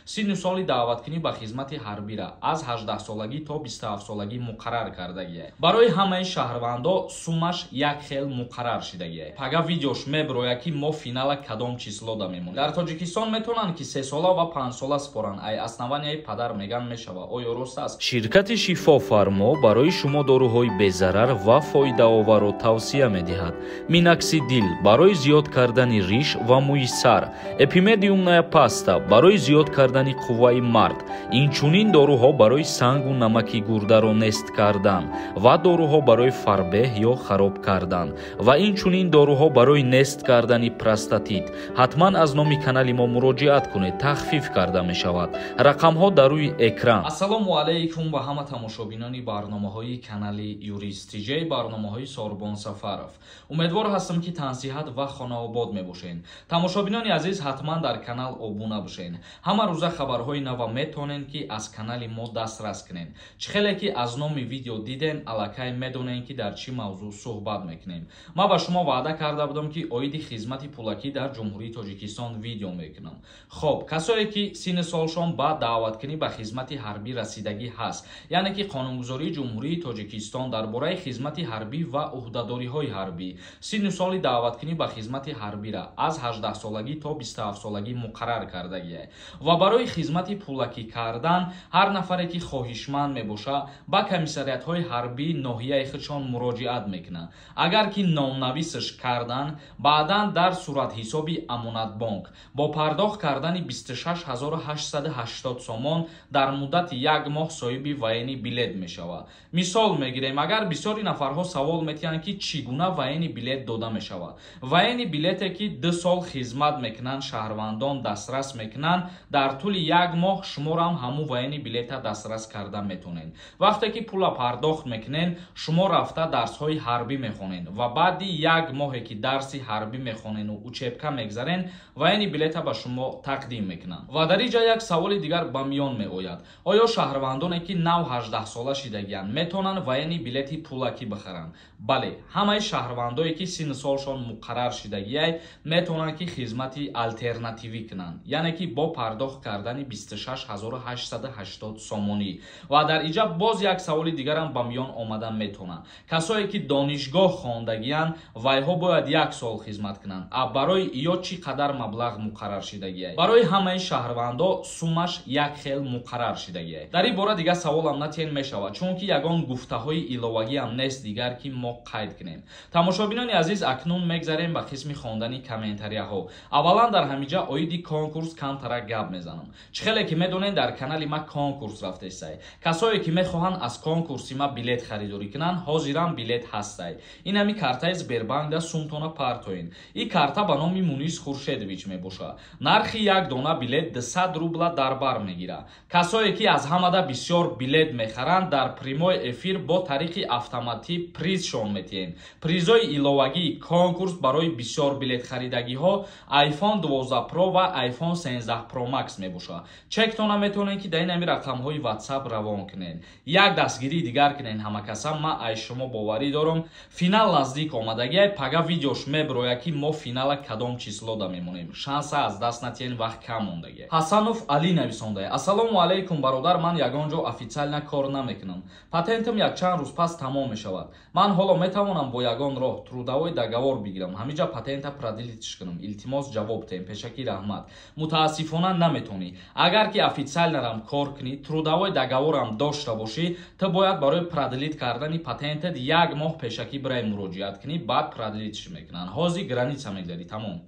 синни соли даъваткунӣ ба хизмати ҳарбира аз 18 солагӣ то 27 солагӣ муқаррар кардагие. Барои ҳамаи шаҳрвандо суммаш як хел муқаррар шидагие. Пага видеош мебирояд ки мо финала кадом числода мемонем. Дар Тоҷикистон метавонанд ки 3 сола ва 5 сола споранд. Ай основанияи падар меган мешава. Оё рост аст? Ширкати Шифофармо барои шумо доруҳои безарар ва фоидаоварро тавсия медиҳад. Миноксидил барои зиёд кардани риш ва мӯи сар, эпимедиумная паста барои зиёд кардани қувваи мард, инчунин доруҳо барои сангу намаки гурдаро нест кардан ва доруҳо барои фарбеҳ ё хароб кардан ва инчунин доруҳо барои нест кардани простатит. ҳатман аз номи канали мо муроҷиат кунед, тахфиф карда мешавад. рақамҳо дар рӯи экран. Ассалому алайкум ба ҳама тамошобинони барномаҳои канали Юрист Тиҷей, барномаҳои Сорбон Сафаров. Умедвор ҳастам ки тансиҳат ва хонаобод мебошен. Тамошобинони азиз, ҳатман дар канал обуна бошен. ҳама рӯза хабарҳои нава метонен ки аз канали мо дастрас кунен. чӣ хеле ки аз номи видео диден, аллакай медонен ки дар чӣ мавзӯъ суҳбат мекунем. ман ба шумо ваъда карда будам ки оиди хизмати пулакӣ дар ҷумҳурии Тоҷикистон видео мекунам. хоб, касое ки синни солшон ба даъваткунӣ ба хизмати ҳарбӣ расидагӣ ҳаст, яъне ки қонунгузории ҷумҳурии Тоҷикистон дар бораи хизмати ҳарбӣ ва уҳдадориҳои ҳарбӣ синни соли даъваткунӣ ба хизмати ҳарбира аз 18 солагӣ то 27 солагӣ муқаррар кардагие ва барои хизмати пулакӣ кардан ҳар нафаре ки хоҳишманд мебоша ба комиссариятҳои ҳарбӣ ноҳияи худшон муроҷиат мекунад. агар ки номнависаш кардан, баъдан дар суратҳисоби амонатбонк бо пардохт кардани 26880 сомон дар муддати як моҳ соҳиби ваени билет мешавад. мисол мегирем, агар бисёри нафарҳо савол метиҳанд ки чӣ гуна ваени билет дода мешавад. ваени билете ки 2 сол хизмат мекунанд шаҳрвандон дастрас мекунанд, дар тӯли як моҳ шуморам ҳамун ваени билета дастрас карда метонед. вақте ки пула пардохт мекунед, шумо рафта дарсҳои ҳарбӣ мехонед ва баъди як моҳе ки дарси ҳарбӣ мехонеду учебка мегзарен, ваени билета ба шумо тақдим мекунанд. ва дар инҷа як саволи дигар ба миён меояд. оё шаҳрвандоне ки нав 18 сола шидагиянд метавонанд ваени билети пулакӣ бихаранд? бале, ҳамаи шаҳрвандое ки синни солшон муқаррар шидагиай метавонанд ки хизмати алтернативӣ кунанд, яъне ки бо пардохт кардани 26880 сомонӣ. ва дар инҷа боз як саволи дигарам ба миён омада метавонад. касое ки донишгоҳ хондагиянд, вайҳо бояд 1 сол хизмат кунанд. барои ё чӣ қадар маблағ муқаррар шидагиай? барои ҳамаи шаҳрвандо суммаш як хел муқаррар шидагиай. дар ин бора дигар саволам натиҳен мешавад, чунки ягон гуфтаҳои иловагиам нест дигар ки мо қайд кунем. тамошобинони азиз, акнун мегзарем ба қисми хондани комментарияҳо. аввалан дар ҳаминҷа оиди конкурс камтарак гап мезанам. чӣ хеле ки медонед, дар канали ма конкурс рафтестай. касое ки мехоҳанд аз конкурси ма билет харидорӣ кунанд, ҳозирам билет ҳастай. ин ҳами картаи Сбербанк да сумтона партоин. ин карта ба номи Мунис Хуршедович мебошад. нархи як дона билет 200 рубла дар бар мегирад. касое ки аз ҳамада бисёр билет мехаранд, дар прямой эфир бо тариқи автоматӣ призшон метиҳем. призои иловагии конкурс барои бисёр билет харидагиҳо iPhone 12 Pro ва iPhone 13 Pro Max мебошад. чектона метавонед ки дар ин ҳами рақамҳои WhatsApp равон кунед. як дастгирии дигар кунед ҳамакасам, ман аз шумо боварӣ дорам. финал наздик омадагиай, пага видеош мебирояд ки мо финала кадом числода мемонем. шанса аз даст натиҳен, вақт кам мондагиай. ҳасанов Али нависондае: ассалому алайкум бародар, ман ягон ҷо официально кор намекунам. патентам якчанд рӯз пас тамом мешавад. ман ҳоло метавонам бо ягон роҳ трудовой договор бигирам, ҳаминҷа патента продлитиш кунам. илтимос ҷавоб тем. пешакӣ раҳмат. мутаассифона наметонӣ. агар ки официалнарам кор кунӣ, трудовой договорам дошта бошӣ, то бояд барои продлит кардани патентат як моҳ пешакӣ барои муроҷиат кунӣ, баъд продлитиш мекунанд. ҳозир граница мегзарӣ. тамом.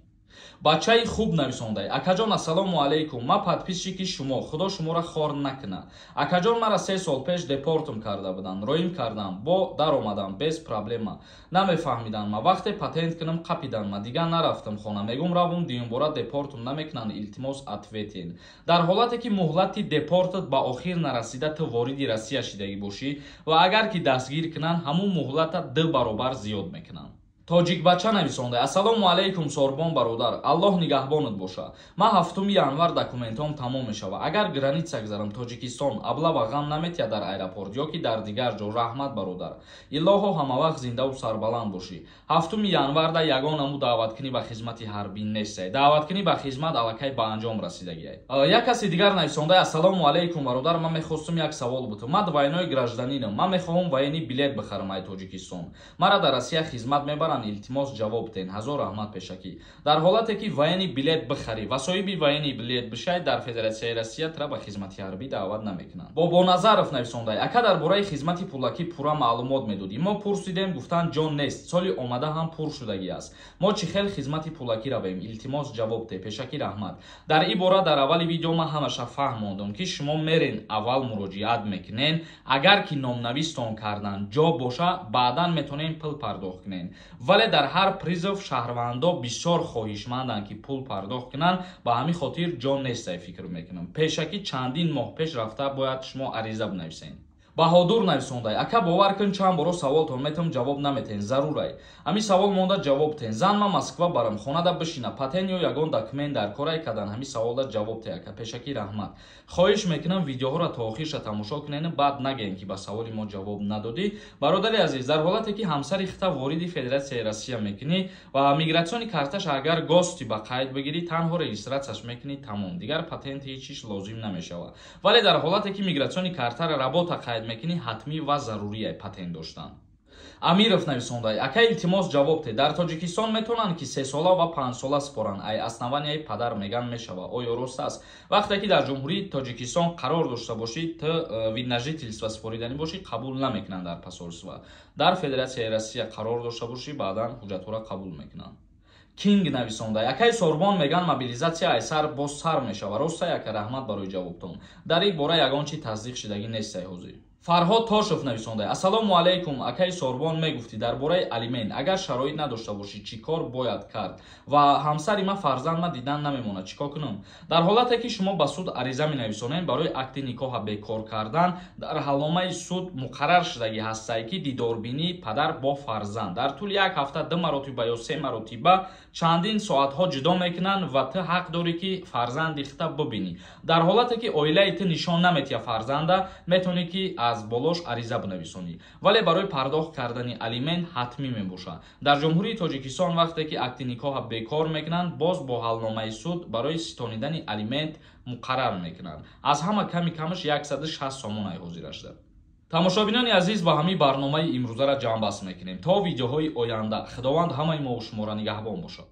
бачаи хуб нависондай: акаҷон ассалому алайкум, ман подписчики шумо, худо шуморо хор накунад. акаҷон мара 3 сол пеш депортум карда буданд, роим кардам, бо даромадам без проблема. намефаҳмиданд, ма вақте патент кунам қапиданд, ма дигар нарафтам хона, мегум равум дуюмбора депортум намекунанд. илтимос ответен. дар ҳолате ки муҳлати депортат ба охир нарасида, ту вориди Россия шидагӣ бошӣ ва агар ки дастгир кунанд, ҳамун муҳлата 2 баробар зиёд мекунанд. тоҷикбача нависонда: ассалому алайкум сорбон бародар, аллоҳ нигаҳбонат боша. Ман 7 январ документом тамом мешава. Агар граница гузарам Тоҷикистон абла ва ғам наметия дар аэропорт ё ки дар дигар ҷо. Раҳмат бародар. Илоҳо ҳамавақт зиндаву сарбаланд бошӣ. 7 январда ягон аму даъваткунӣ ба хизмати ҳарбӣ нестае. Даъваткунӣ ба хизмат аллакай ба анҷом расидагиай. Як каси дигар нависонда: ассалому алайкум бародар, ман мехостум як савол бутам. Ман двойной гражданинам. Ман мехоҳам военӣ билет бихарам ай Тоҷикистон. Мара дар Россия хизмат мебаранд. Илтимос ҷавоб ден. Ҳазор раҳмат пешакӣ. Дар ҳолате ки воени билет бихарӣ ва соҳиби воени билет бишай, дар Федератсияи Россия тра ба хизмати ҳарбӣ даъват намекунанд. Бобоназаров нависондай: ака дар бораи хизмати пулакӣ пурра маълумот медодӣ. Мо пурсидем, гуфтанд ҷон нест. Соли омада ҳам пур шудагӣ аст. Мо чӣ хел хизмати пулакӣ равем? Илтимос ҷавоб де. Пешакӣ раҳмат. Дар ин бора дар аввали видео ман ҳамаша фаҳмондам ки шумо мерен аввал муроҷиат мекунен. Агар ки номнавистон кардан ҷо боша, баъдан метонем пул пардохт кунен. вале дар ҳар призов шаҳрвандо бисёр хоҳишманданд ки пул пардохт кунанд. Ба ҳамин хотир ҷон нестай фикр мекунам. Пешакӣ чандин моҳ пеш рафта бояд шумо ариза бинависен. Баҳодур нависондай: ака бовар кун, чанд боро саволтон метам ҷавоб наметен. Зарур ай. Ҳамин савол монда ҷавоб тен. Зан ман Москва барам, хонада бишина, патент ё ягон документ дар корай кадан. Ҳамин саволда ҷавоб те ака. Пешакӣ раҳмат. Хоҳиш мекунам видеоҳоро то охирша тамошо кунен, баъд нагӯен ки ба саволи мо ҷавоб надодӣ. Бародари азиз, дар ҳолате ки ҳамсари хита вориди Федератсияи Россия мекунӣ ва мигратсиони карташ агар гости ба қайд бигирӣ, танҳо регистратсияш мекунӣ, тамом. Дигар патент ҳеҷ чиз лозим намешавад. Вале дар ҳолате ки мигратсиони картара работа қайд мекунӣ, ҳатмӣ ва зарурие патент доштан. Амиров нависондай: ака илтимос ҷавоб де. Дар Тоҷикистон метонанд ки 3 сола ва 5 сола споранд. Ай основанияи падар меган мешава. Оё рост аст? Вақте ки дар ҷумҳурии Тоҷикистон қарор дошта бошӣ, то вид на жительство споридани бошӣ, қабул намекунанд дар посольство. Дар Федератсияи Россия қарор дошта бошӣ, баъдан ҳуҷҷатҳоро қабул мекунанд. Кинг нависондай: акай сорбон меган мобилизатсия айсар боз сар мешава. Ростай ака, раҳмат барои ҷавобтон. Дар ин бора ягон чи тасдиқ шудагӣ нестай ҳозир. Фарҳод Тошев нависондай: ассалому алайкум, акай сорбон мегуфтӣ дар бораи алимент агар шароит надошта бошӣ чӣ кор бояд кард ва ҳамсари ман фарзандма дидан намемонад, чӣ кор кунам? Дар ҳолате ки шумо ба суд ариза менависонед барои акти никоҳа бекор кардан, дар ҳалномаи суд муқаррар шудагӣ ҳастае ки дидорбинии падар бо фарзанд дар тӯли як ҳафта 2 маротиба ё 3 маротиба чандин соатҳо ҷудо мекунанд ва ту ҳақ дорӣ ки фарзанди хита бубинӣ. Дар ҳолате ки оилаи ту нишон наметия фарзанда, метавонӣ ки аз болош ариза бинависонӣ. Вале барои пардохт кардани алимент ҳатмӣ мебошад. Дар ҷумҳурии Тоҷикистон вақте ки акти никоҳа бекор мекунанд, боз бо ҳалномаи суд барои ситонидани алимент муқаррар мекунанд. Аз ҳама ками камаш 160 сомон ай ҳозир аштад. тамошобинони азиз, ба ҳамин барномаи имрӯзара ҷамъбаст мекунем. То видеоҳои оянда, худованд ҳамаи мо шуморо нигаҳбон бошад.